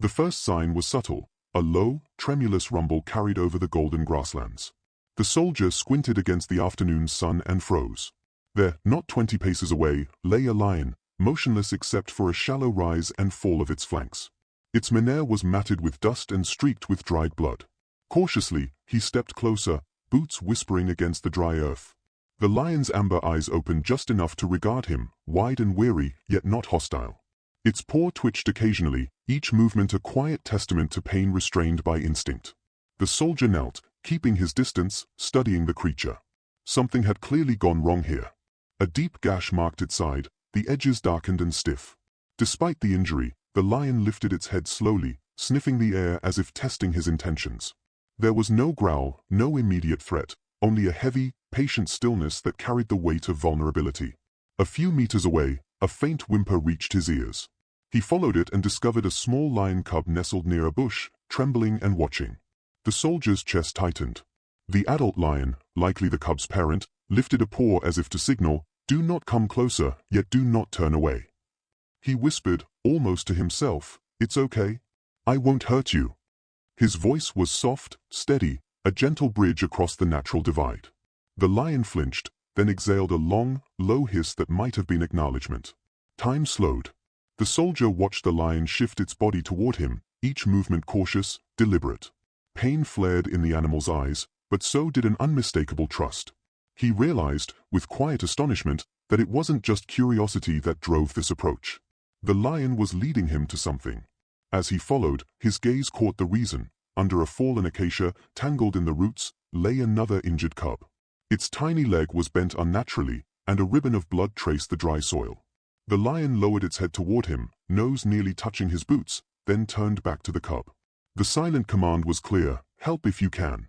The first sign was subtle. A low, tremulous rumble carried over the golden grasslands. The soldier squinted against the afternoon's sun and froze. There, not 20 paces away, lay a lion, motionless except for a shallow rise and fall of its flanks. Its menere was matted with dust and streaked with dried blood. Cautiously, he stepped closer, boots whispering against the dry earth. The lion's amber eyes opened just enough to regard him, wide and weary, yet not hostile. Its paw twitched occasionally, each movement a quiet testament to pain restrained by instinct. The soldier knelt, keeping his distance, studying the creature. Something had clearly gone wrong here. A deep gash marked its side, the edges darkened and stiff. Despite the injury, the lion lifted its head slowly, sniffing the air as if testing his intentions. There was no growl, no immediate threat, only a heavy, patient stillness that carried the weight of vulnerability. A few meters away, a faint whimper reached his ears. He followed it and discovered a small lion cub nestled near a bush, trembling and watching. The soldier's chest tightened. The adult lion, likely the cub's parent, lifted a paw as if to signal, "Do not come closer, yet do not turn away." He whispered, almost to himself, "It's okay. I won't hurt you." His voice was soft, steady, a gentle bridge across the natural divide. The lion flinched, then exhaled a long, low hiss that might have been acknowledgement. Time slowed. The soldier watched the lion shift its body toward him, each movement cautious, deliberate. Pain flared in the animal's eyes, but so did an unmistakable trust. He realized, with quiet astonishment, that it wasn't just curiosity that drove this approach. The lion was leading him to something. As he followed, his gaze caught the reason. Under a fallen acacia, tangled in the roots, lay another injured cub. Its tiny leg was bent unnaturally, and a ribbon of blood traced the dry soil. The lion lowered its head toward him, nose nearly touching his boots, then turned back to the cub. The silent command was clear, "Help if you can."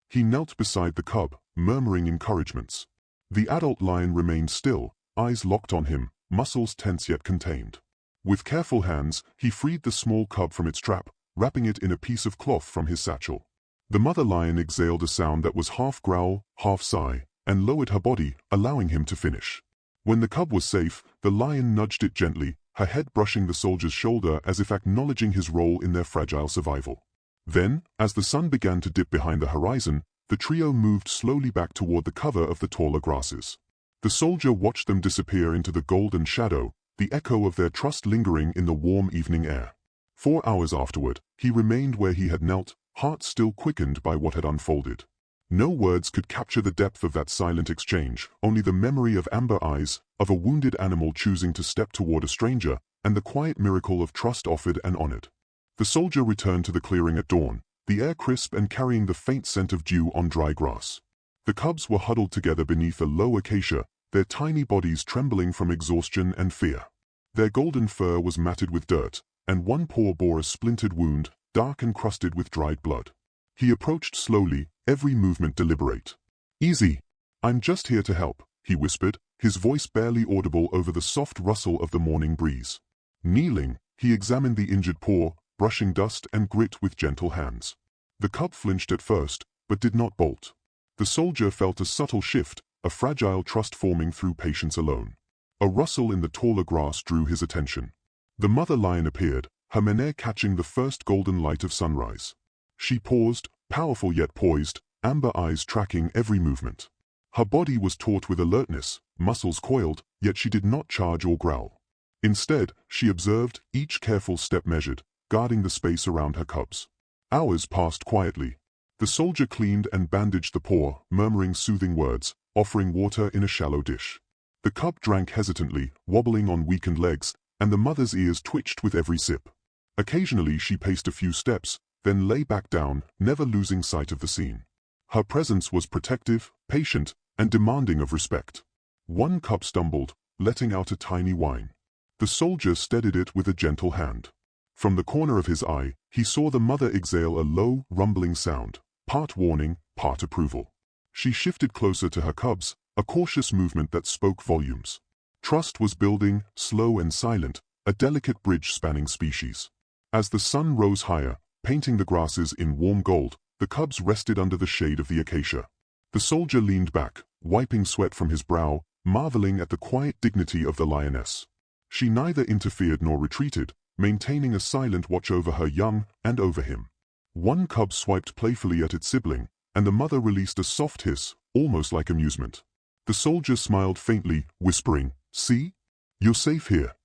He knelt beside the cub, murmuring encouragements. The adult lion remained still, eyes locked on him, muscles tense yet contained. With careful hands, he freed the small cub from its trap, wrapping it in a piece of cloth from his satchel. The mother lion exhaled a sound that was half growl, half sigh, and lowered her body, allowing him to finish. When the cub was safe, the lion nudged it gently, her head brushing the soldier's shoulder as if acknowledging his role in their fragile survival. Then, as the sun began to dip behind the horizon, the trio moved slowly back toward the cover of the taller grasses. The soldier watched them disappear into the golden shadow, the echo of their trust lingering in the warm evening air. 4 hours afterward, he remained where he had knelt, heart still quickened by what had unfolded. No words could capture the depth of that silent exchange, only the memory of amber eyes, of a wounded animal choosing to step toward a stranger, and the quiet miracle of trust offered and honored. The soldier returned to the clearing at dawn, the air crisp and carrying the faint scent of dew on dry grass. The cubs were huddled together beneath a low acacia, their tiny bodies trembling from exhaustion and fear. Their golden fur was matted with dirt, and one paw bore a splintered wound, dark and crusted with dried blood. He approached slowly, every movement deliberate. "Easy. I'm just here to help," he whispered, his voice barely audible over the soft rustle of the morning breeze. Kneeling, he examined the injured paw, brushing dust and grit with gentle hands. The cub flinched at first, but did not bolt. The soldier felt a subtle shift, a fragile trust forming through patience alone. A rustle in the taller grass drew his attention. The mother lion appeared, her menere catching the first golden light of sunrise. She paused, powerful yet poised, amber eyes tracking every movement. Her body was taut with alertness, muscles coiled, yet she did not charge or growl. Instead, she observed, each careful step measured, guarding the space around her cubs. Hours passed quietly. The soldier cleaned and bandaged the paw, murmuring soothing words, offering water in a shallow dish. The cub drank hesitantly, wobbling on weakened legs, and the mother's ears twitched with every sip. Occasionally she paced a few steps, then lay back down, never losing sight of the scene. Her presence was protective, patient, and demanding of respect. One cub stumbled, letting out a tiny whine. The soldier steadied it with a gentle hand. From the corner of his eye, he saw the mother exhale a low, rumbling sound, part warning, part approval. She shifted closer to her cubs, a cautious movement that spoke volumes. Trust was building, slow and silent, a delicate bridge spanning species. As the sun rose higher, painting the grasses in warm gold, the cubs rested under the shade of the acacia. The soldier leaned back, wiping sweat from his brow, marveling at the quiet dignity of the lioness. She neither interfered nor retreated, maintaining a silent watch over her young and over him. One cub swiped playfully at its sibling, and the mother released a soft hiss, almost like amusement. The soldier smiled faintly, whispering, "See? You're safe here."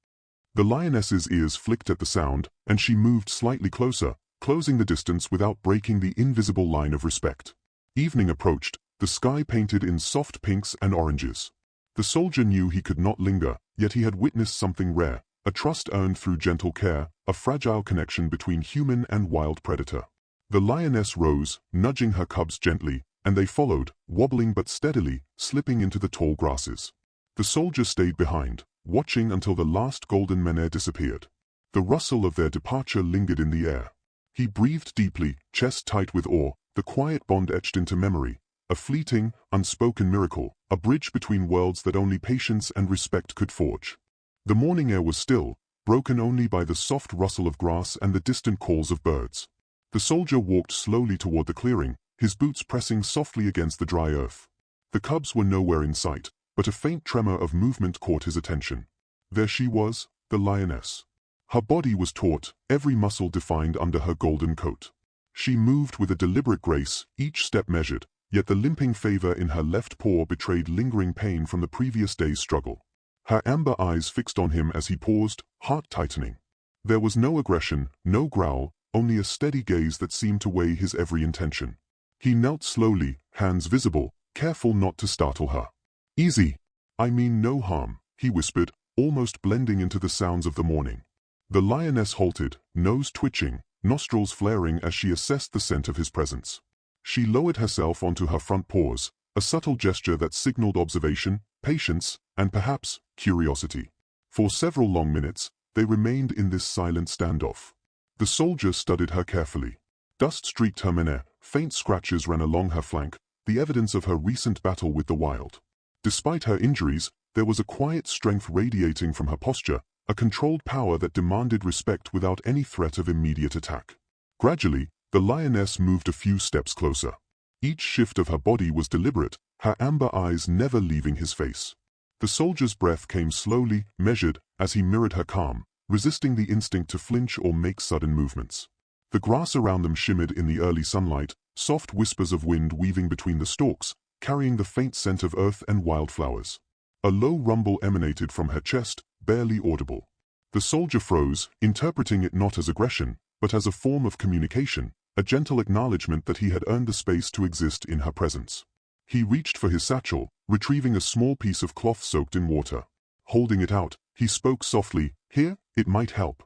The lioness's ears flicked at the sound, and she moved slightly closer, closing the distance without breaking the invisible line of respect. Evening approached, the sky painted in soft pinks and oranges. The soldier knew he could not linger, yet he had witnessed something rare, a trust earned through gentle care, a fragile connection between human and wild predator. The lioness rose, nudging her cubs gently, and they followed, wobbling but steadily, slipping into the tall grasses. The soldier stayed behind, watching until the last golden menhir disappeared. The rustle of their departure lingered in the air. He breathed deeply, chest tight with awe, the quiet bond etched into memory, a fleeting, unspoken miracle, a bridge between worlds that only patience and respect could forge. The morning air was still, broken only by the soft rustle of grass and the distant calls of birds. The soldier walked slowly toward the clearing, his boots pressing softly against the dry earth. The cubs were nowhere in sight, but a faint tremor of movement caught his attention. There she was, the lioness. Her body was taut, every muscle defined under her golden coat. She moved with a deliberate grace, each step measured, yet the limping favor in her left paw betrayed lingering pain from the previous day's struggle. Her amber eyes fixed on him as he paused, heart tightening. There was no aggression, no growl, only a steady gaze that seemed to weigh his every intention. He knelt slowly, hands visible, careful not to startle her. "Easy. I mean no harm," he whispered, almost blending into the sounds of the morning. The lioness halted, nose twitching, nostrils flaring as she assessed the scent of his presence. She lowered herself onto her front paws, a subtle gesture that signaled observation, patience, and perhaps curiosity. For several long minutes, they remained in this silent standoff. The soldier studied her carefully. Dust streaked her menhir, faint scratches ran along her flank, the evidence of her recent battle with the wild. Despite her injuries, there was a quiet strength radiating from her posture, a controlled power that demanded respect without any threat of immediate attack. Gradually, the lioness moved a few steps closer. Each shift of her body was deliberate, her amber eyes never leaving his face. The soldier's breath came slowly, measured, as he mirrored her calm, resisting the instinct to flinch or make sudden movements. The grass around them shimmered in the early sunlight, soft whispers of wind weaving between the stalks, carrying the faint scent of earth and wildflowers. A low rumble emanated from her chest, barely audible. The soldier froze, interpreting it not as aggression, but as a form of communication, a gentle acknowledgement that he had earned the space to exist in her presence. He reached for his satchel, retrieving a small piece of cloth soaked in water. Holding it out, he spoke softly, "Here, it might help."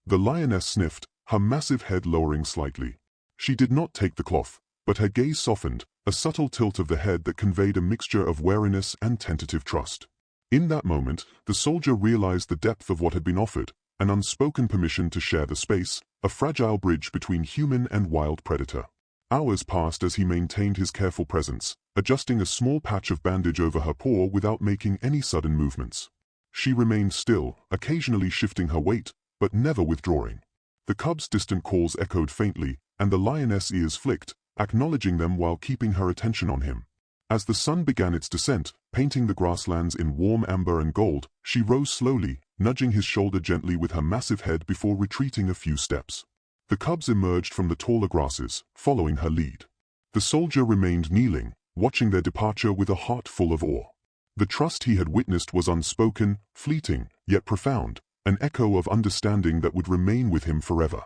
The lioness sniffed, her massive head lowering slightly. She did not take the cloth, but her gaze softened, a subtle tilt of the head that conveyed a mixture of wariness and tentative trust. In that moment, the soldier realized the depth of what had been offered, an unspoken permission to share the space, a fragile bridge between human and wild predator. Hours passed as he maintained his careful presence, adjusting a small patch of bandage over her paw without making any sudden movements. She remained still, occasionally shifting her weight, but never withdrawing. The cub's distant calls echoed faintly, and the lioness' ears flicked, acknowledging them while keeping her attention on him. As the sun began its descent, painting the grasslands in warm amber and gold, she rose slowly, nudging his shoulder gently with her massive head before retreating a few steps. The cubs emerged from the taller grasses, following her lead. The soldier remained kneeling, watching their departure with a heart full of awe. The trust he had witnessed was unspoken, fleeting, yet profound, an echo of understanding that would remain with him forever.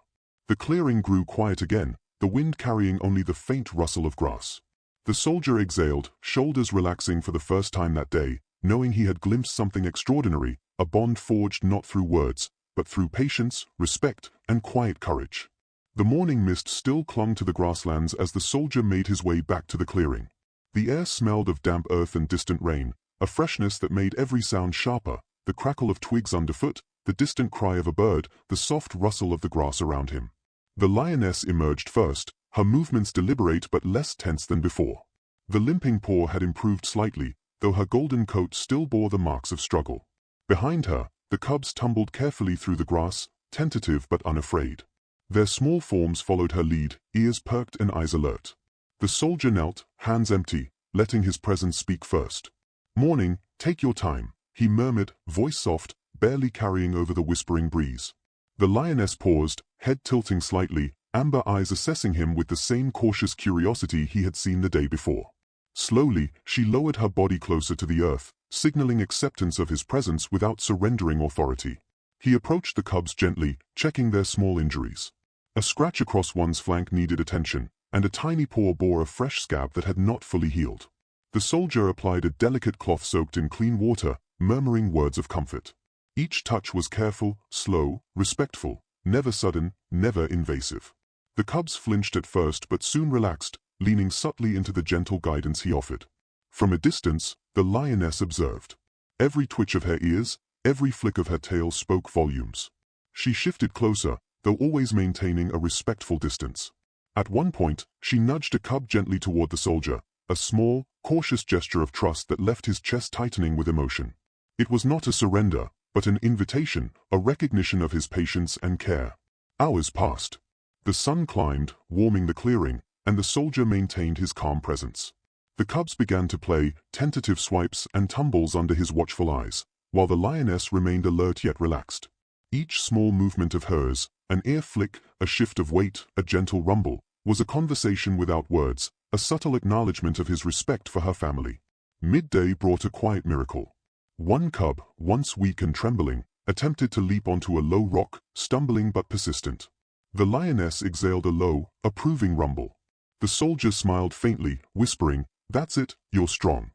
The clearing grew quiet again, the wind carrying only the faint rustle of grass. The soldier exhaled, shoulders relaxing for the first time that day, knowing he had glimpsed something extraordinary, a bond forged not through words, but through patience, respect, and quiet courage. The morning mist still clung to the grasslands as the soldier made his way back to the clearing. The air smelled of damp earth and distant rain, a freshness that made every sound sharper, the crackle of twigs underfoot, the distant cry of a bird, the soft rustle of the grass around him. The lioness emerged first, her movements deliberate but less tense than before. The limping paw had improved slightly, though her golden coat still bore the marks of struggle. Behind her, the cubs tumbled carefully through the grass, tentative but unafraid. Their small forms followed her lead, ears perked and eyes alert. The soldier knelt, hands empty, letting his presence speak first. "Morning, take your time," he murmured, voice soft, barely carrying over the whispering breeze. The lioness paused, head tilting slightly, amber eyes assessing him with the same cautious curiosity he had seen the day before. Slowly, she lowered her body closer to the earth, signaling acceptance of his presence without surrendering authority. He approached the cubs gently, checking their small injuries. A scratch across one's flank needed attention, and a tiny paw bore a fresh scab that had not fully healed. The soldier applied a delicate cloth soaked in clean water, murmuring words of comfort. Each touch was careful, slow, respectful, never sudden, never invasive. The cubs flinched at first but soon relaxed, leaning subtly into the gentle guidance he offered. From a distance, the lioness observed. Every twitch of her ears, every flick of her tail spoke volumes. She shifted closer, though always maintaining a respectful distance. At one point, she nudged a cub gently toward the soldier, a small, cautious gesture of trust that left his chest tightening with emotion. It was not a surrender, but an invitation, a recognition of his patience and care. Hours passed. The sun climbed, warming the clearing, and the soldier maintained his calm presence. The cubs began to play, tentative swipes and tumbles under his watchful eyes, while the lioness remained alert yet relaxed. Each small movement of hers, an ear flick, a shift of weight, a gentle rumble, was a conversation without words, a subtle acknowledgement of his respect for her family. Midday brought a quiet miracle. One cub, once weak and trembling, attempted to leap onto a low rock, stumbling but persistent. The lioness exhaled a low, approving rumble. The soldier smiled faintly, whispering, "That's it, you're strong."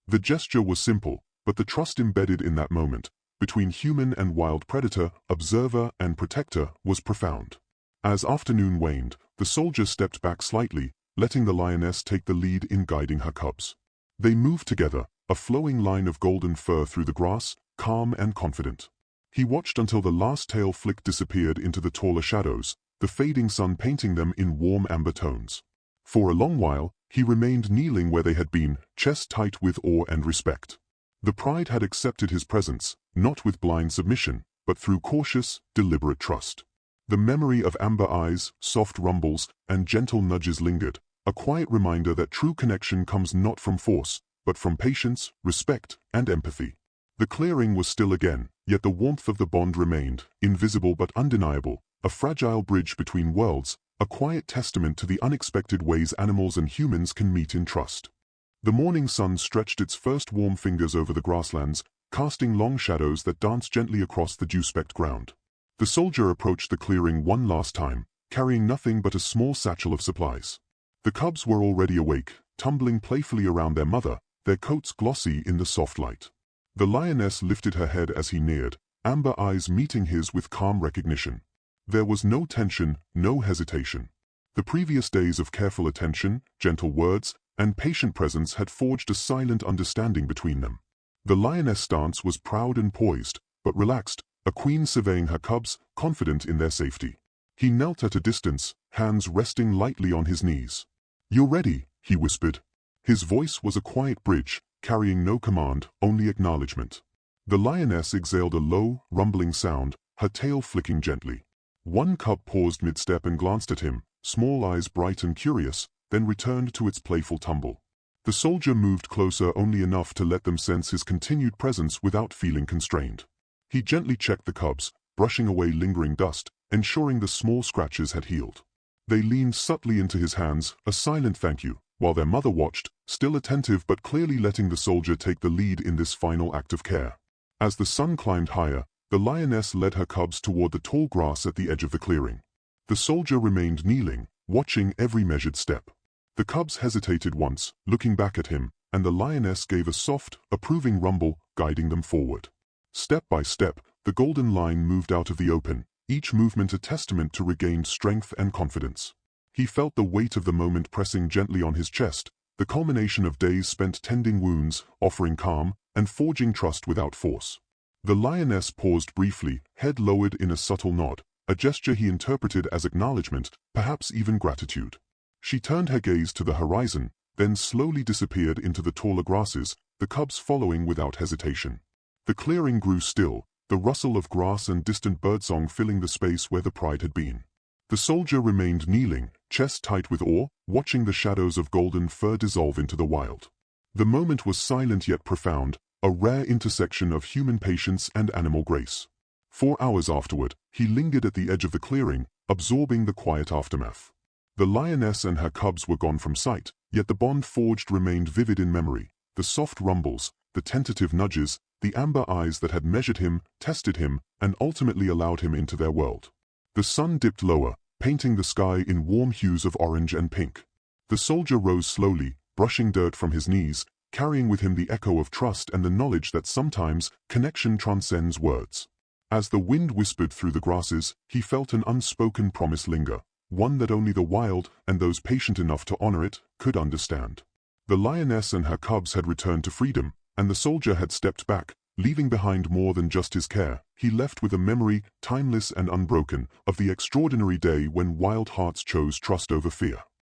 The gesture was simple, but the trust embedded in that moment, between human and wild predator, observer and protector, was profound. As afternoon waned, the soldier stepped back slightly, letting the lioness take the lead in guiding her cubs. They moved together, a flowing line of golden fur through the grass, calm and confident. He watched until the last tail flick disappeared into the taller shadows, the fading sun painting them in warm amber tones. For a long while, he remained kneeling where they had been, chest tight with awe and respect. The pride had accepted his presence, not with blind submission, but through cautious, deliberate trust. The memory of amber eyes, soft rumbles, and gentle nudges lingered, a quiet reminder that true connection comes not from force, but from patience, respect, and empathy. The clearing was still again, yet the warmth of the bond remained, invisible but undeniable, a fragile bridge between worlds, a quiet testament to the unexpected ways animals and humans can meet in trust. The morning sun stretched its first warm fingers over the grasslands, casting long shadows that danced gently across the dew-specked ground. The soldier approached the clearing one last time, carrying nothing but a small satchel of supplies. The cubs were already awake, tumbling playfully around their mother, their coats glossy in the soft light. The lioness lifted her head as he neared, amber eyes meeting his with calm recognition. There was no tension, no hesitation. The previous days of careful attention, gentle words, and patient presence had forged a silent understanding between them. The lioness' stance was proud and poised, but relaxed, a queen surveying her cubs, confident in their safety. He knelt at a distance, hands resting lightly on his knees. "You're ready," he whispered. His voice was a quiet bridge, carrying no command, only acknowledgement. The lioness exhaled a low, rumbling sound, her tail flicking gently. One cub paused mid-step and glanced at him, small eyes bright and curious, then returned to its playful tumble. The soldier moved closer only enough to let them sense his continued presence without feeling constrained. He gently checked the cubs, brushing away lingering dust, ensuring the small scratches had healed. They leaned subtly into his hands, a silent thank you, while their mother watched, still attentive but clearly letting the soldier take the lead in this final act of care. As the sun climbed higher, the lioness led her cubs toward the tall grass at the edge of the clearing. The soldier remained kneeling, watching every measured step. The cubs hesitated once, looking back at him, and the lioness gave a soft, approving rumble, guiding them forward. Step by step, the golden line moved out of the open, each movement a testament to regained strength and confidence. He felt the weight of the moment pressing gently on his chest, the culmination of days spent tending wounds, offering calm, and forging trust without force. The lioness paused briefly, head lowered in a subtle nod, a gesture he interpreted as acknowledgement, perhaps even gratitude. She turned her gaze to the horizon, then slowly disappeared into the taller grasses, the cubs following without hesitation. The clearing grew still, the rustle of grass and distant birdsong filling the space where the pride had been. The soldier remained kneeling, chest tight with awe, watching the shadows of golden fur dissolve into the wild. The moment was silent yet profound, a rare intersection of human patience and animal grace. 4 hours afterward, he lingered at the edge of the clearing, absorbing the quiet aftermath. The lioness and her cubs were gone from sight, yet the bond forged remained vivid in memory. The soft rumbles, the tentative nudges, the amber eyes that had measured him, tested him, and ultimately allowed him into their world. The sun dipped lower, painting the sky in warm hues of orange and pink. The soldier rose slowly, brushing dirt from his knees, carrying with him the echo of trust and the knowledge that sometimes connection transcends words. As the wind whispered through the grasses, he felt an unspoken promise linger, one that only the wild, and those patient enough to honor it, could understand. The lioness and her cubs had returned to freedom, and the soldier had stepped back, leaving behind more than just his care. He left with a memory, timeless and unbroken, of the extraordinary day when wild hearts chose trust over fear.